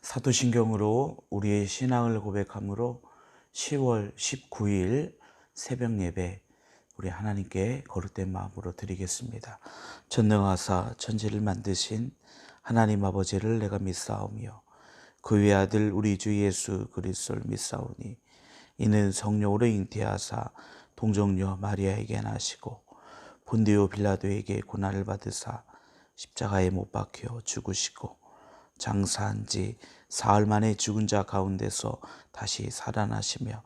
사도신경으로 우리의 신앙을 고백함으로 10월 19일 새벽 예배 우리 하나님께 거룩된 마음으로 드리겠습니다. 전능하사 천지를 만드신 하나님 아버지를 내가 믿사오며 그 외아들 우리 주 예수 그리스도를 믿사오니 이는 성령으로 잉태하사 동정녀 마리아에게 나시고 본디오 빌라도에게 고난을 받으사 십자가에 못 박혀 죽으시고 장사한 지 사흘 만에 죽은 자 가운데서 다시 살아나시며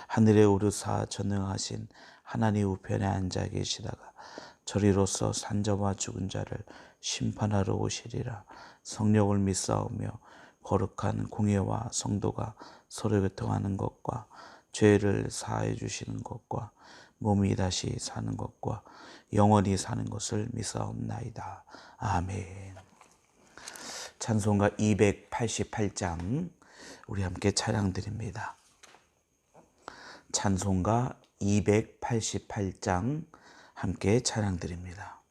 하늘에 오르사 전능하신 하나님 우편에 앉아 계시다가 저리로서 산자와 죽은 자를 심판하러 오시리라. 성령을 믿사오며 거룩한 공예와 성도가 서로 교통하는 것과 죄를 사하여 주시는 것과 몸이 다시 사는 것과 영원히 사는 것을 믿사옵나이다. 아멘. 찬송가 288장 우리 함께 찬양 드립니다. 찬송가 288장 함께 찬양 드립니다.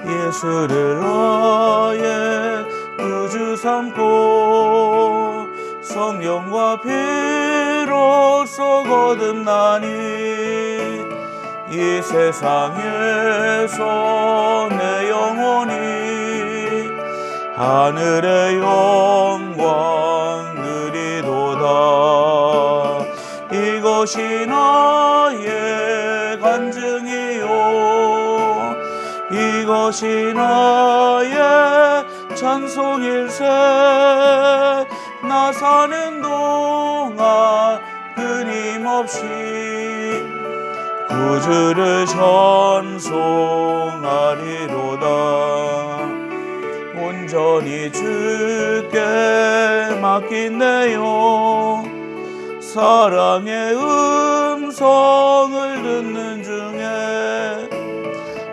예수를 나의 구주 삼고 성령과 피로써 거듭나니 이 세상에서 내 영혼이 하늘의 영광 누리도다. 이것이 나의 간증이요 이것이 나의 찬송일세. 나 사는 동안 끊임없이 구주를 찬송하리로다. 온전히 주께 맡긴대요. 사랑의 음성을 듣는 중에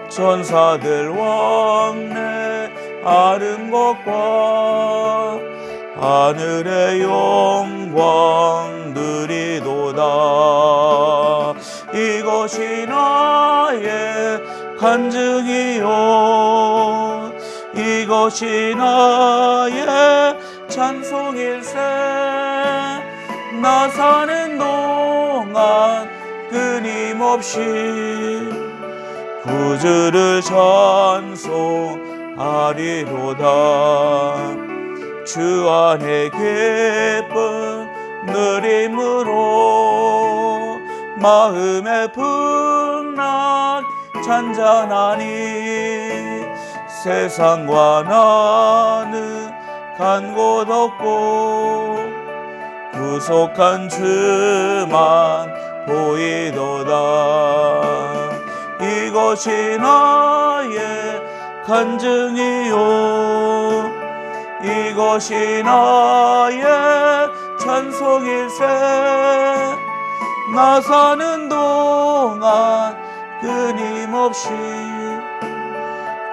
천사들 왕래 아는 것과 하늘의 영광 누리도다. 이것이 나의 간증이요 이것이 나의 찬송일세. 나 사는 동안 끊임없이 구주를 찬송하리로다. 주 안에 기쁨 누림으로 마음의 풍랑 잔잔하니 세상과 나는 간 곳 없고 구속한 주만 보이도다. 이것이 나의 간증이요 이것이 나의 찬송일세. 나 사는 동안 끊임없이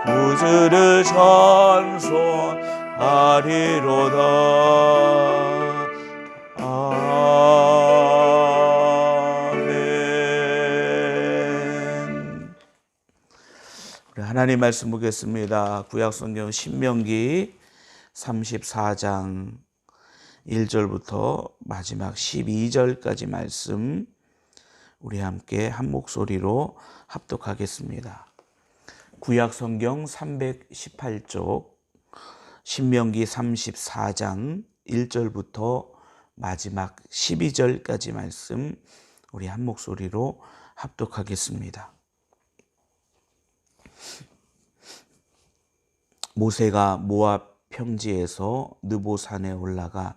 구주를 찬송하리로다. 아멘. 우리 하나님 말씀 보겠습니다. 구약성경 신명기 34장 1절부터 마지막 12절까지 말씀 우리 함께 한 목소리로 합독하겠습니다. 구약성경 318쪽 신명기 34장 1절부터 마지막 12절까지 말씀 우리 한 목소리로 합독하겠습니다. 모세가 모압 평지에서 느보산에 올라가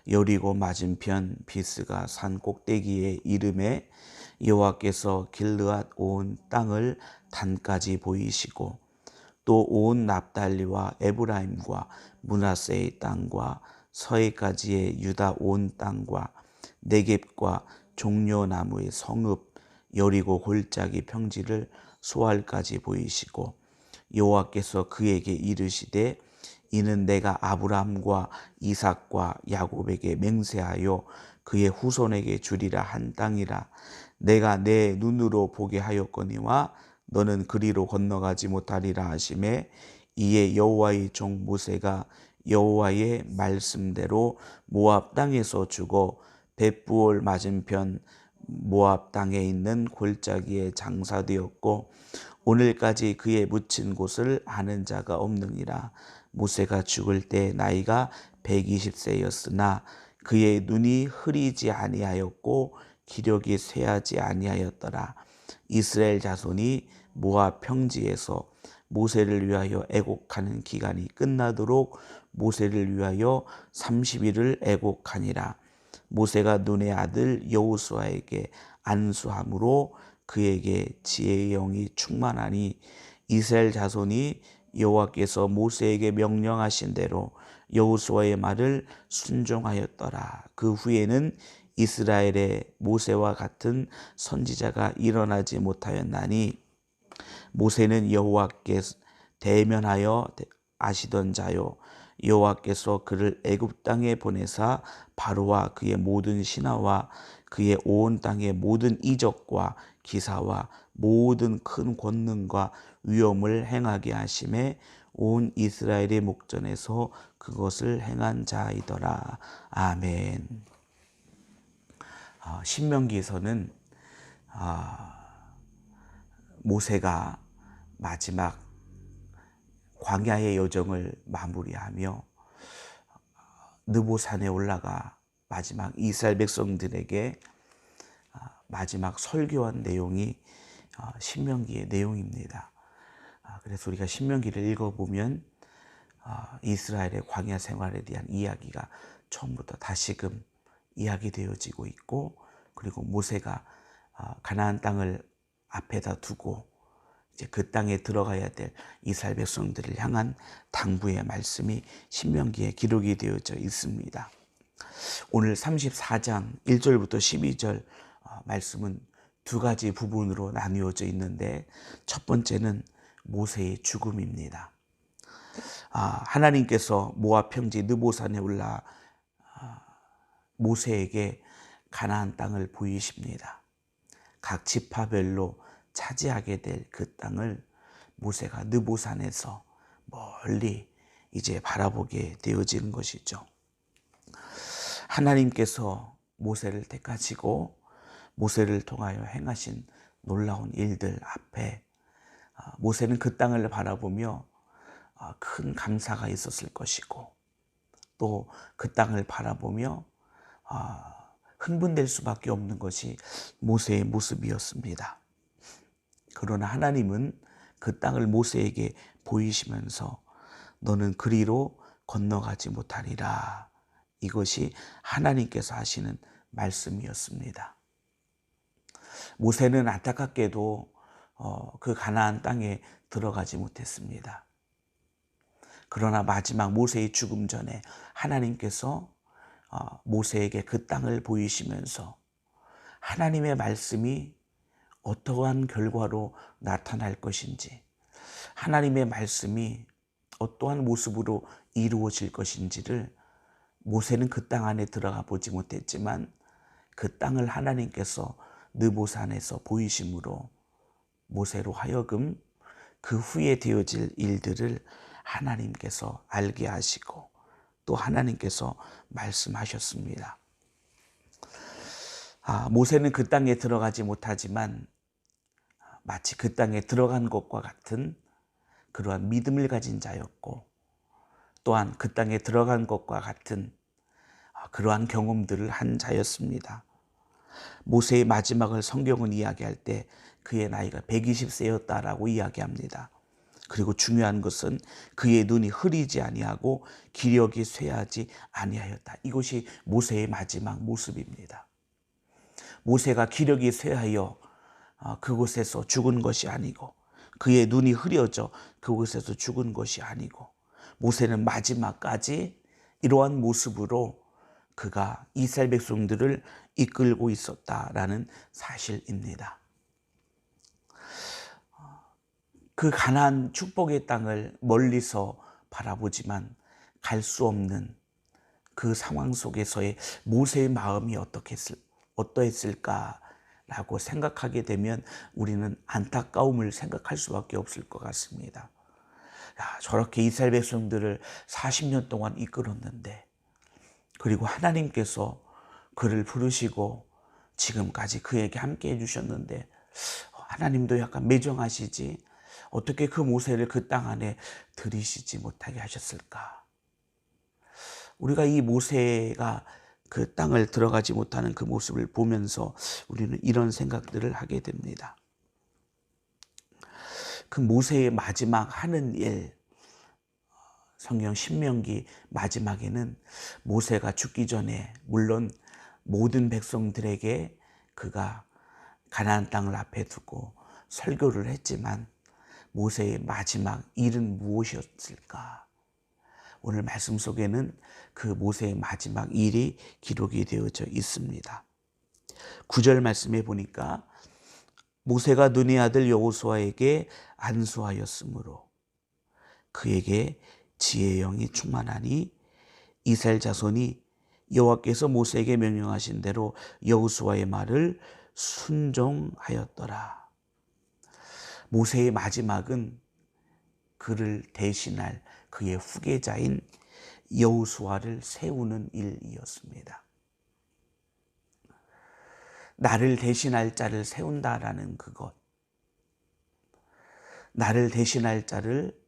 여리고 맞은편 비스가 산 꼭대기에 이름에 여호와께서 길르앗 온 땅을 단까지 보이시고 또 온 납달리와 에브라임과 므낫세의 땅과 서해까지의 유다 온 땅과 네겝과 종려나무의 성읍 여리고 골짜기 평지를 소알까지 보이시고 여호와께서 그에게 이르시되 이는 내가 아브라함과 이삭과 야곱에게 맹세하여 그의 후손에게 주리라 한 땅이라. 내가 내 눈으로 보게 하였거니와 너는 그리로 건너가지 못하리라 하시매, 이에 여호와의 종 모세가 여호와의 말씀대로 모압 땅에서 죽어 벳부올 맞은편 모압 땅에 있는 골짜기에 장사되었고 오늘까지 그의 묻힌 곳을 아는 자가 없느니라. 모세가 죽을 때 나이가 120세였으나 그의 눈이 흐리지 아니하였고 기력이 쇠하지 아니하였더라. 이스라엘 자손이 모압 평지에서 모세를 위하여 애곡하는 기간이 끝나도록 모세를 위하여 30일을 애곡하니라. 모세가 눈의 아들 여호수아에게 안수함으로 그에게 지혜의 영이 충만하니 이스라엘 자손이 여호와께서 모세에게 명령하신 대로 여호수아의 말을 순종하였더라. 그 후에는 이스라엘의 모세와 같은 선지자가 일어나지 못하였나니 모세는 여호와께 대면하여 아시던 자요 여호와께서 그를 애굽 땅에 보내사 바로와 그의 모든 신하와 그의 온 땅의 모든 이적과 기사와 모든 큰 권능과 위엄을 행하게 하심에 온 이스라엘의 목전에서 그것을 행한 자이더라. 아멘. 신명기에서는 모세가 마지막 광야의 여정을 마무리하며 느보산에 올라가 마지막 이스라엘 백성들에게 마지막 설교한 내용이 신명기의 내용입니다. 그래서 우리가 신명기를 읽어보면 이스라엘의 광야 생활에 대한 이야기가 처음부터 다시금 이야기되어지고 있고, 그리고 모세가 가나안 땅을 앞에다 두고 이제 그 땅에 들어가야 될 이스라엘 백성들을 향한 당부의 말씀이 신명기에 기록이 되어져 있습니다. 오늘 34장 1절부터 12절 말씀은 두 가지 부분으로 나누어져 있는데, 첫 번째는 모세의 죽음입니다. 하나님께서 모압 평지 느보산에 올라 모세에게 가나안 땅을 보이십니다. 각 지파별로 차지하게 될 그 땅을 모세가 느보산에서 멀리 이제 바라보게 되어지는 것이죠. 하나님께서 모세를 택하시고 모세를 통하여 행하신 놀라운 일들 앞에 모세는 그 땅을 바라보며 큰 감사가 있었을 것이고, 또 그 땅을 바라보며 흥분될 수밖에 없는 것이 모세의 모습이었습니다. 그러나 하나님은 그 땅을 모세에게 보이시면서 너는 그리로 건너가지 못하리라. 이것이 하나님께서 하시는 말씀이었습니다. 모세는 안타깝게도 그 가나안 땅에 들어가지 못했습니다. 그러나 마지막 모세의 죽음 전에 하나님께서 모세에게 그 땅을 보이시면서 하나님의 말씀이 어떠한 결과로 나타날 것인지, 하나님의 말씀이 어떠한 모습으로 이루어질 것인지를 모세는 그 땅 안에 들어가 보지 못했지만 그 땅을 하나님께서 느보산에서 보이심으로 모세로 하여금 그 후에 되어질 일들을 하나님께서 알게 하시고 또 하나님께서 말씀하셨습니다. 모세는 그 땅에 들어가지 못하지만 마치 그 땅에 들어간 것과 같은 그러한 믿음을 가진 자였고, 또한 그 땅에 들어간 것과 같은 그러한 경험들을 한 자였습니다. 모세의 마지막을 성경은 이야기할 때 그의 나이가 120세였다라고 이야기합니다. 그리고 중요한 것은 그의 눈이 흐리지 아니하고 기력이 쇠하지 아니하였다. 이것이 모세의 마지막 모습입니다. 모세가 기력이 쇠하여 그곳에서 죽은 것이 아니고, 그의 눈이 흐려져 그곳에서 죽은 것이 아니고, 모세는 마지막까지 이러한 모습으로 그가 이스라엘 백성들을 이끌고 있었다라는 사실입니다. 그 가나안 축복의 땅을 멀리서 바라보지만 갈 수 없는 그 상황 속에서의 모세의 마음이 어떠했을까라고 생각하게 되면 우리는 안타까움을 생각할 수밖에 없을 것 같습니다. 야, 저렇게 이스라엘 백성들을 40년 동안 이끌었는데, 그리고 하나님께서 그를 부르시고 지금까지 그에게 함께 해주셨는데 하나님도 약간 매정하시지 어떻게 그 모세를 그 땅 안에 들이시지 못하게 하셨을까? 우리가 이 모세가 그 땅을 들어가지 못하는 그 모습을 보면서 우리는 이런 생각들을 하게 됩니다. 그 모세의 마지막 하는 일, 성경 신명기 마지막에는 모세가 죽기 전에 물론 모든 백성들에게 그가 가나안 땅을 앞에 두고 설교를 했지만 모세의 마지막 일은 무엇이었을까? 오늘 말씀 속에는 그 모세의 마지막 일이 기록이 되어져 있습니다. 9절 말씀에 보니까 모세가 눈의 아들 여호수아에게 안수하였으므로 그에게 지혜의 영이 충만하니 이스라엘 자손이 여호와께서 모세에게 명령하신 대로 여호수아의 말을 순종하였더라. 모세의 마지막은 그를 대신할 그의 후계자인 여호수아를 세우는 일이었습니다. 나를 대신할 자를 세운다라는 그것, 나를 대신할 자를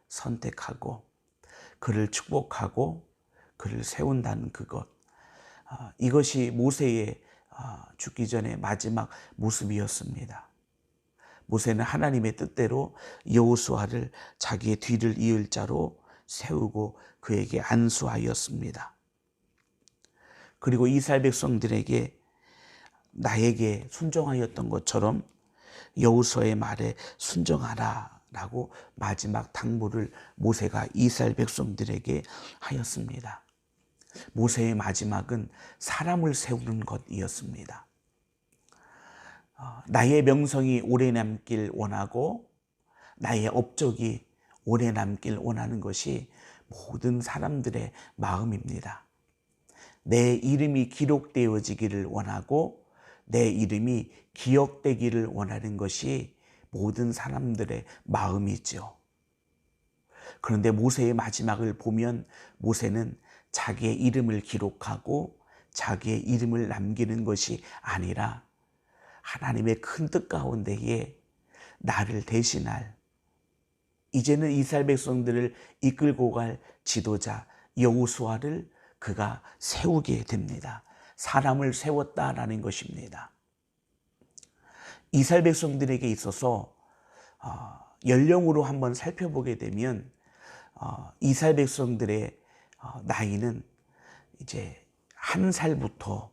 선택하고 그를 축복하고 그를 세운다는 그것, 이것이 모세의 죽기 전에 마지막 모습이었습니다. 모세는 하나님의 뜻대로 여호수아를 자기의 뒤를 이을 자로 세우고 그에게 안수하였습니다. 그리고 이스라엘 백성들에게 나에게 순종하였던 것처럼 여호수아의 말에 순종하라라고 마지막 당부를 모세가 이스라엘 백성들에게 하였습니다. 모세의 마지막은 사람을 세우는 것이었습니다. 나의 명성이 오래 남길 원하고 나의 업적이 오래 남길 원하는 것이 모든 사람들의 마음입니다. 내 이름이 기록되어지기를 원하고 내 이름이 기억되기를 원하는 것이 모든 사람들의 마음이죠. 그런데 모세의 마지막을 보면 모세는 자기의 이름을 기록하고 자기의 이름을 남기는 것이 아니라 하나님의 큰 뜻 가운데에 나를 대신할, 이제는 이스라엘 백성들을 이끌고 갈 지도자 여호수아를 그가 세우게 됩니다. 사람을 세웠다라는 것입니다. 이스라엘 백성들에게 있어서 연령으로 한번 살펴보게 되면 이스라엘 백성들의 나이는 이제 1살부터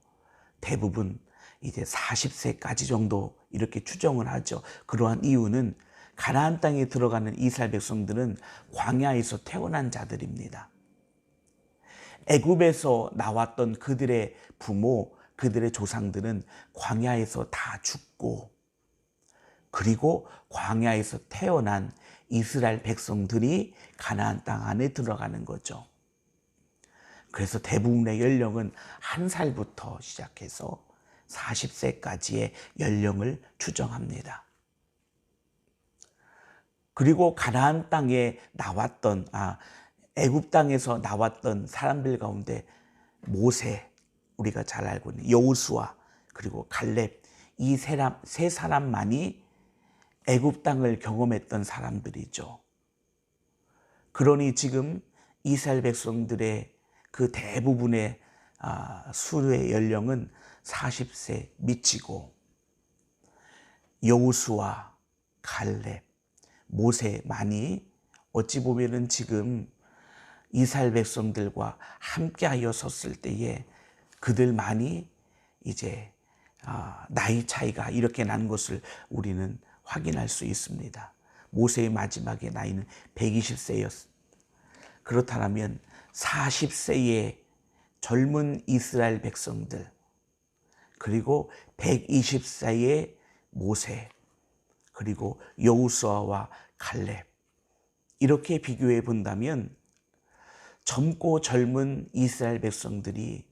대부분 이제 40세까지 정도 이렇게 추정을 하죠. 그러한 이유는 가나안 땅에 들어가는 이스라엘 백성들은 광야에서 태어난 자들입니다. 애굽에서 나왔던 그들의 부모, 그들의 조상들은 광야에서 다 죽고, 그리고 광야에서 태어난 이스라엘 백성들이 가나안 땅 안에 들어가는 거죠. 그래서 대부분의 연령은 1살부터 시작해서 40세까지의 연령을 추정합니다. 그리고 가나안 땅에 나왔던 애굽 땅에서 나왔던 사람들 가운데 모세, 우리가 잘 알고 있는 여호수아, 그리고 갈렙, 이 세 사람만이 애굽 땅을 경험했던 사람들이죠. 그러니 지금 이스라엘 백성들의 그 대부분의 수의 연령은 40세 미치고 여호수아, 갈렙, 모세만이 어찌 보면은 지금 이스라엘 백성들과 함께하여 섰을 때에 그들만이 이제 나이 차이가 이렇게 난 것을 우리는 확인할 수 있습니다. 모세의 마지막의 나이는 120세였습니다. 그렇다면 40세의 젊은 이스라엘 백성들, 그리고 120세의 모세, 그리고 여호수아와 갈렙, 이렇게 비교해 본다면 젊고 젊은 이스라엘 백성들이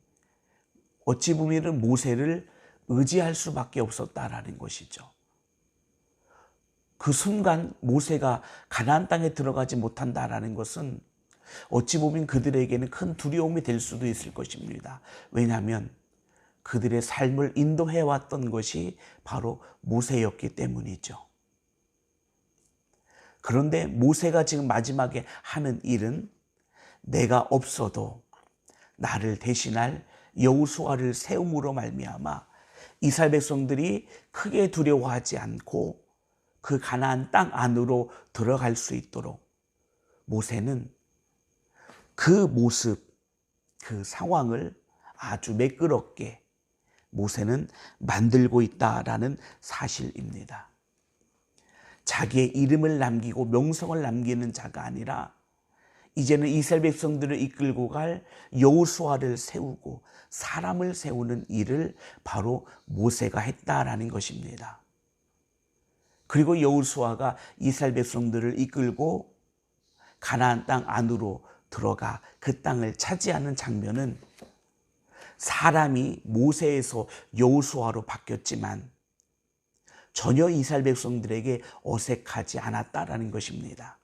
어찌 보면 모세를 의지할 수밖에 없었다라는 것이죠. 그 순간 모세가 가나안 땅에 들어가지 못한다라는 것은 어찌 보면 그들에게는 큰 두려움이 될 수도 있을 것입니다. 왜냐하면 그들의 삶을 인도해왔던 것이 바로 모세였기 때문이죠. 그런데 모세가 지금 마지막에 하는 일은 내가 없어도 나를 대신할 여호수아를 세움으로 말미암아 이스라엘 백성들이 크게 두려워하지 않고 그 가나안 땅 안으로 들어갈 수 있도록 모세는 그 모습, 그 상황을 아주 매끄럽게 모세는 만들고 있다라는 사실입니다. 자기의 이름을 남기고 명성을 남기는 자가 아니라 이제는 이스라엘 백성들을 이끌고 갈 여호수아를 세우고 사람을 세우는 일을 바로 모세가 했다라는 것입니다. 그리고 여호수아가 이스라엘 백성들을 이끌고 가나안 땅 안으로 들어가 그 땅을 차지하는 장면은 사람이 모세에서 여호수아로 바뀌었지만 전혀 이스라엘 백성들에게 어색하지 않았다라는 것입니다.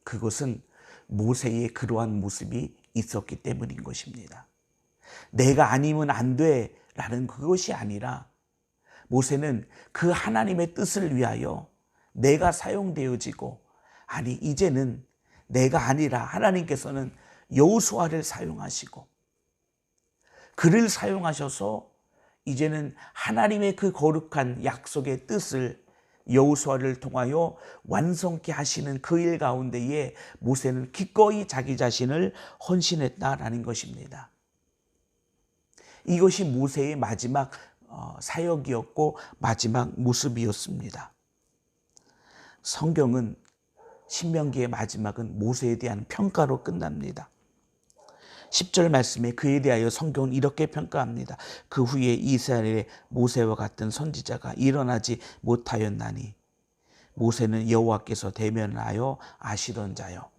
그것은 모세의 그러한 모습이 있었기 때문인 것입니다. 내가 아니면 안 돼라는 그것이 아니라 모세는 그 하나님의 뜻을 위하여 내가 사용되어지고 아니 이제는 내가 아니라 하나님께서는 여호수아를 사용하시고 그를 사용하셔서 이제는 하나님의 그 거룩한 약속의 뜻을 여호수아를 통하여 완성케 하시는 그 일 가운데에 모세는 기꺼이 자기 자신을 헌신했다라는 것입니다. 이것이 모세의 마지막 사역이었고 마지막 모습이었습니다. 성경은 신명기의 마지막은 모세에 대한 평가로 끝납니다. 10절 말씀에 그에 대하여 성경은 이렇게 평가합니다. 그 후에 이스라엘의 모세와 같은 선지자가 일어나지 못하였나니 모세는 여호와께서 대면하여 아시던 자요.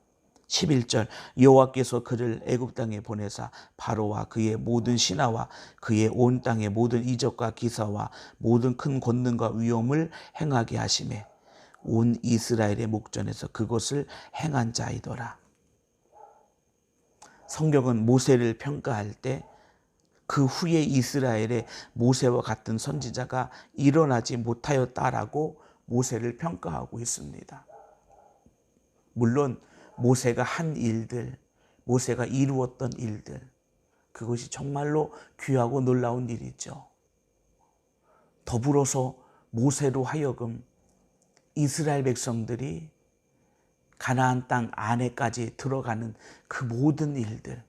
11절 여호와께서 그를 애굽 땅에 보내사 바로와 그의 모든 신하와 그의 온 땅의 모든 이적과 기사와 모든 큰 권능과 위엄을 행하게 하시매 온 이스라엘의 목전에서 그것을 행한 자이더라. 성경은 모세를 평가할 때 그 후에 이스라엘의 모세와 같은 선지자가 일어나지 못하였다라고 모세를 평가하고 있습니다. 물론 모세가 한 일들, 모세가 이루었던 일들, 그것이 정말로 귀하고 놀라운 일이죠. 더불어서 모세로 하여금 이스라엘 백성들이 가나안 땅 안에까지 들어가는 그 모든 일들,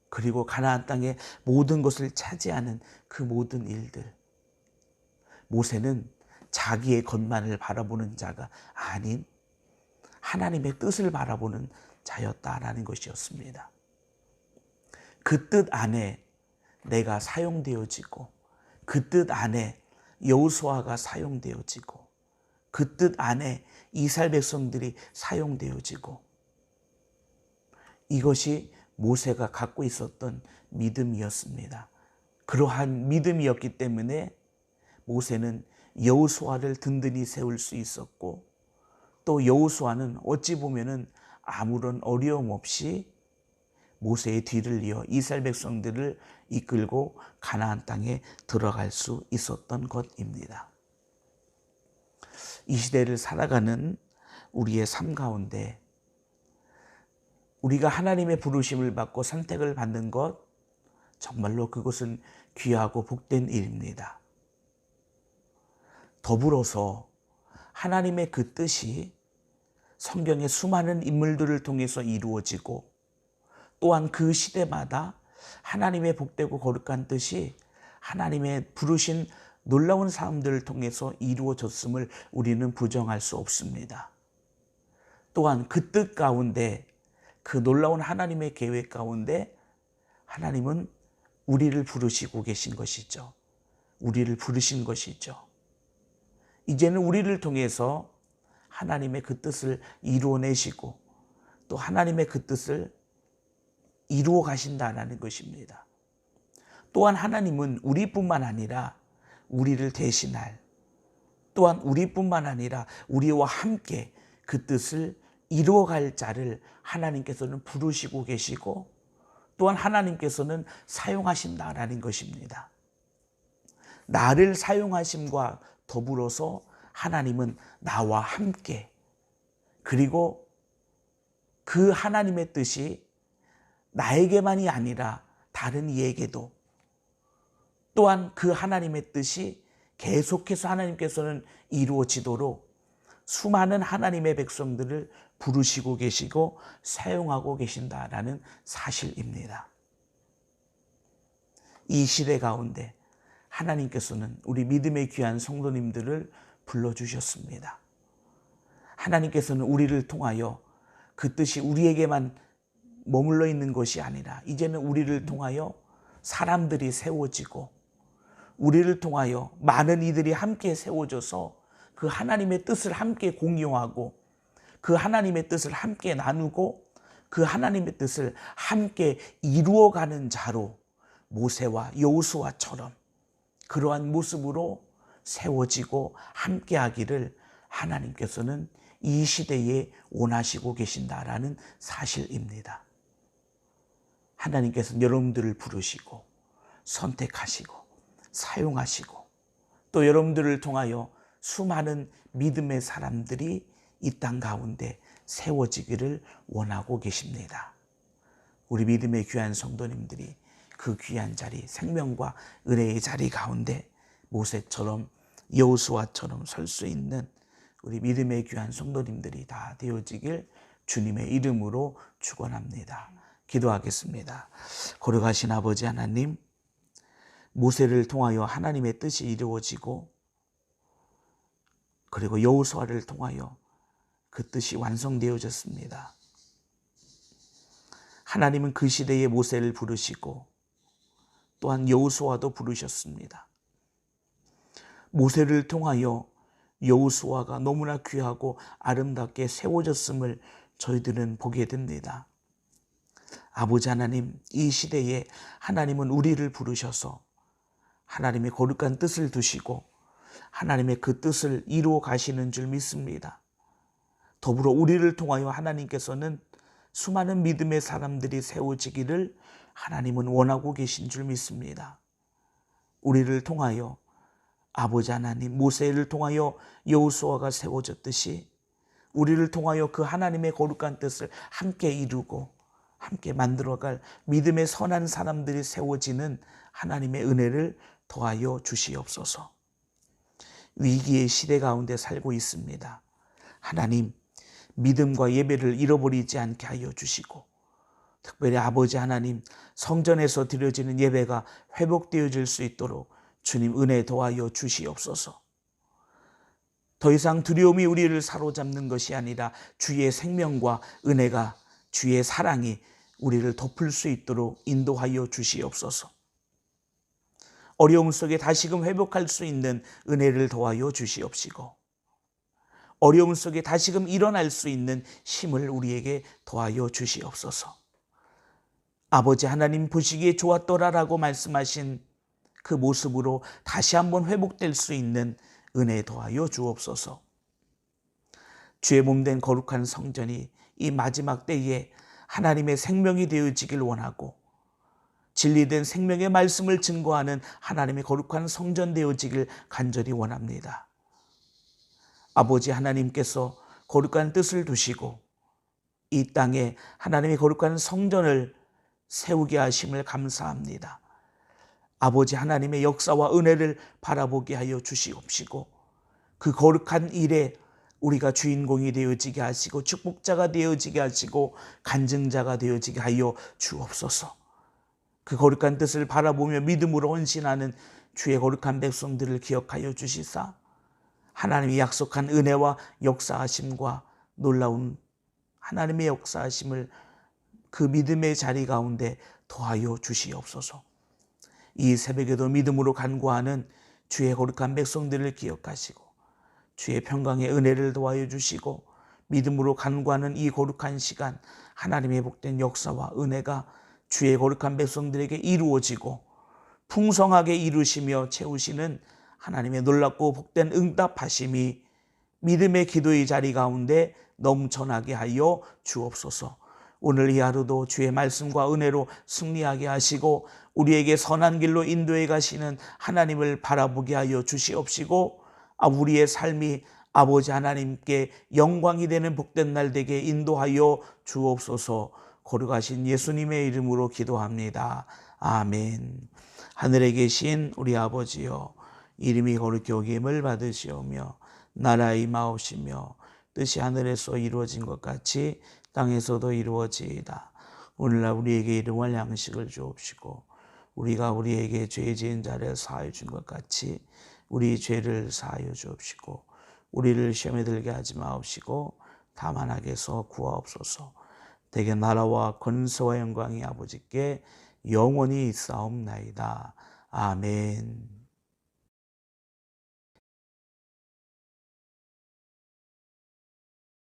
그리고 가나안 땅의 모든 것을 차지하는 그 모든 일들, 모세는 자기의 것만을 바라보는 자가 아닌 하나님의 뜻을 바라보는 자였다라는 것이었습니다. 그 뜻 안에 내가 사용되어지고 그 뜻 안에 여호수아가 사용되어지고 그 뜻 안에 이스라엘 백성들이 사용되어지고 이것이 모세가 갖고 있었던 믿음이었습니다. 그러한 믿음이었기 때문에 모세는 여호수아를 든든히 세울 수 있었고 또 여호수아는 어찌 보면은 아무런 어려움 없이 모세의 뒤를 이어 이스라엘 백성들을 이끌고 가나안 땅에 들어갈 수 있었던 것입니다. 이 시대를 살아가는 우리의 삶 가운데 우리가 하나님의 부르심을 받고 선택을 받는 것, 정말로 그것은 귀하고 복된 일입니다. 더불어서 하나님의 그 뜻이 성경의 수많은 인물들을 통해서 이루어지고 또한 그 시대마다 하나님의 복되고 거룩한 뜻이 하나님의 부르신 놀라운 사람들을 통해서 이루어졌음을 우리는 부정할 수 없습니다. 또한 그 뜻 가운데 그 놀라운 하나님의 계획 가운데 하나님은 우리를 부르시고 계신 것이죠. 우리를 부르신 것이죠. 이제는 우리를 통해서 하나님의 그 뜻을 이루어내시고 또 하나님의 그 뜻을 이루어 가신다라는 것입니다. 또한 하나님은 우리뿐만 아니라 우리를 대신할, 또한 우리뿐만 아니라 우리와 함께 그 뜻을 이루어갈 자를 하나님께서는 부르시고 계시고 또한 하나님께서는 사용하신다라는 것입니다. 나를 사용하심과 더불어서 하나님은 나와 함께, 그리고 그 하나님의 뜻이 나에게만이 아니라 다른 이에게도, 또한 그 하나님의 뜻이 계속해서 하나님께서는 이루어지도록 수많은 하나님의 백성들을 부르시고 계시고 사용하고 계신다라는 사실입니다. 이 시대 가운데 하나님께서는 우리 믿음의 귀한 성도님들을 불러주셨습니다. 하나님께서는 우리를 통하여 그 뜻이 우리에게만 머물러 있는 것이 아니라 이제는 우리를 통하여 사람들이 세워지고 우리를 통하여 많은 이들이 함께 세워져서 그 하나님의 뜻을 함께 공유하고 그 하나님의 뜻을 함께 나누고 그 하나님의 뜻을 함께 이루어가는 자로 모세와 여호수아처럼 그러한 모습으로 세워지고 함께하기를 하나님께서는 이 시대에 원하시고 계신다라는 사실입니다. 하나님께서는 여러분들을 부르시고 선택하시고 사용하시고 또 여러분들을 통하여 수많은 믿음의 사람들이 이 땅 가운데 세워지기를 원하고 계십니다. 우리 믿음의 귀한 성도님들이 그 귀한 자리, 생명과 은혜의 자리 가운데 모세처럼 여호수아처럼 설 수 있는 우리 믿음의 귀한 성도님들이 다 되어지길 주님의 이름으로 축원합니다. 기도하겠습니다. 거룩하신 아버지 하나님, 모세를 통하여 하나님의 뜻이 이루어지고 그리고 여호수아를 통하여 그 뜻이 완성되어졌습니다. 하나님은 그 시대에 모세를 부르시고 또한 여호수아도 부르셨습니다. 모세를 통하여 여호수아가 너무나 귀하고 아름답게 세워졌음을 저희들은 보게 됩니다. 아버지 하나님, 이 시대에 하나님은 우리를 부르셔서 하나님의 거룩한 뜻을 두시고 하나님의 그 뜻을 이루어 가시는 줄 믿습니다. 더불어 우리를 통하여 하나님께서는 수많은 믿음의 사람들이 세워지기를 하나님은 원하고 계신 줄 믿습니다. 우리를 통하여 아버지 하나님, 모세를 통하여 여호수아가 세워졌듯이 우리를 통하여 그 하나님의 거룩한 뜻을 함께 이루고 함께 만들어갈 믿음의 선한 사람들이 세워지는 하나님의 은혜를 더하여 주시옵소서. 위기의 시대 가운데 살고 있습니다. 하나님, 믿음과 예배를 잃어버리지 않게 하여 주시고 특별히 아버지 하나님, 성전에서 드려지는 예배가 회복되어질 수 있도록 주님 은혜 더하여 주시옵소서. 더 이상 두려움이 우리를 사로잡는 것이 아니라 주의 생명과 은혜가, 주의 사랑이 우리를 덮을 수 있도록 인도하여 주시옵소서. 어려움 속에 다시금 회복할 수 있는 은혜를 더하여 주시옵시고 어려움 속에 다시금 일어날 수 있는 힘을 우리에게 더하여 주시옵소서. 아버지 하나님 보시기에 좋았더라라고 말씀하신 그 모습으로 다시 한번 회복될 수 있는 은혜 더하여 주옵소서. 주의 몸된 거룩한 성전이 이 마지막 때에 하나님의 생명이 되어지길 원하고 진리된 생명의 말씀을 증거하는 하나님의 거룩한 성전 되어지길 간절히 원합니다. 아버지 하나님께서 거룩한 뜻을 두시고 이 땅에 하나님의 거룩한 성전을 세우게 하심을 감사합니다. 아버지 하나님의 역사와 은혜를 바라보게 하여 주시옵시고 그 거룩한 일에 우리가 주인공이 되어지게 하시고 축복자가 되어지게 하시고 간증자가 되어지게 하여 주옵소서. 그 거룩한 뜻을 바라보며 믿음으로 헌신하는 주의 거룩한 백성들을 기억하여 주시사 하나님이 약속한 은혜와 역사하심과 놀라운 하나님의 역사하심을 그 믿음의 자리 가운데 더하여 주시옵소서. 이 새벽에도 믿음으로 간구하는 주의 거룩한 백성들을 기억하시고 주의 평강의 은혜를 더하여 주시고 믿음으로 간구하는 이 거룩한 시간, 하나님의 복된 역사와 은혜가 주의 거룩한 백성들에게 이루어지고 풍성하게 이루시며 채우시는 하나님의 놀랍고 복된 응답하심이 믿음의 기도의 자리 가운데 넘쳐나게 하여 주옵소서. 오늘 이 하루도 주의 말씀과 은혜로 승리하게 하시고 우리에게 선한 길로 인도해 가시는 하나님을 바라보게 하여 주시옵시고, 우리의 삶이 아버지 하나님께 영광이 되는 복된 날 되게 인도하여 주옵소서. 거룩하신 예수님의 이름으로 기도합니다. 아멘. 하늘에 계신 우리 아버지여, 이름이 거룩히 여김을 받으시오며 나라의 임하옵시며 뜻이 하늘에서 이루어진 것 같이 땅에서도 이루어지이다. 오늘날 우리에게 일용할 양식을 주옵시고 우리가 우리에게 죄 지은 자를 사하여 준 것 같이 우리 죄를 사하여 주옵시고 우리를 시험에 들게 하지 마옵시고 다만 악에서 구하옵소서. 대개 나라와 권세와 영광이 아버지께 영원히 있사옵나이다. 아멘.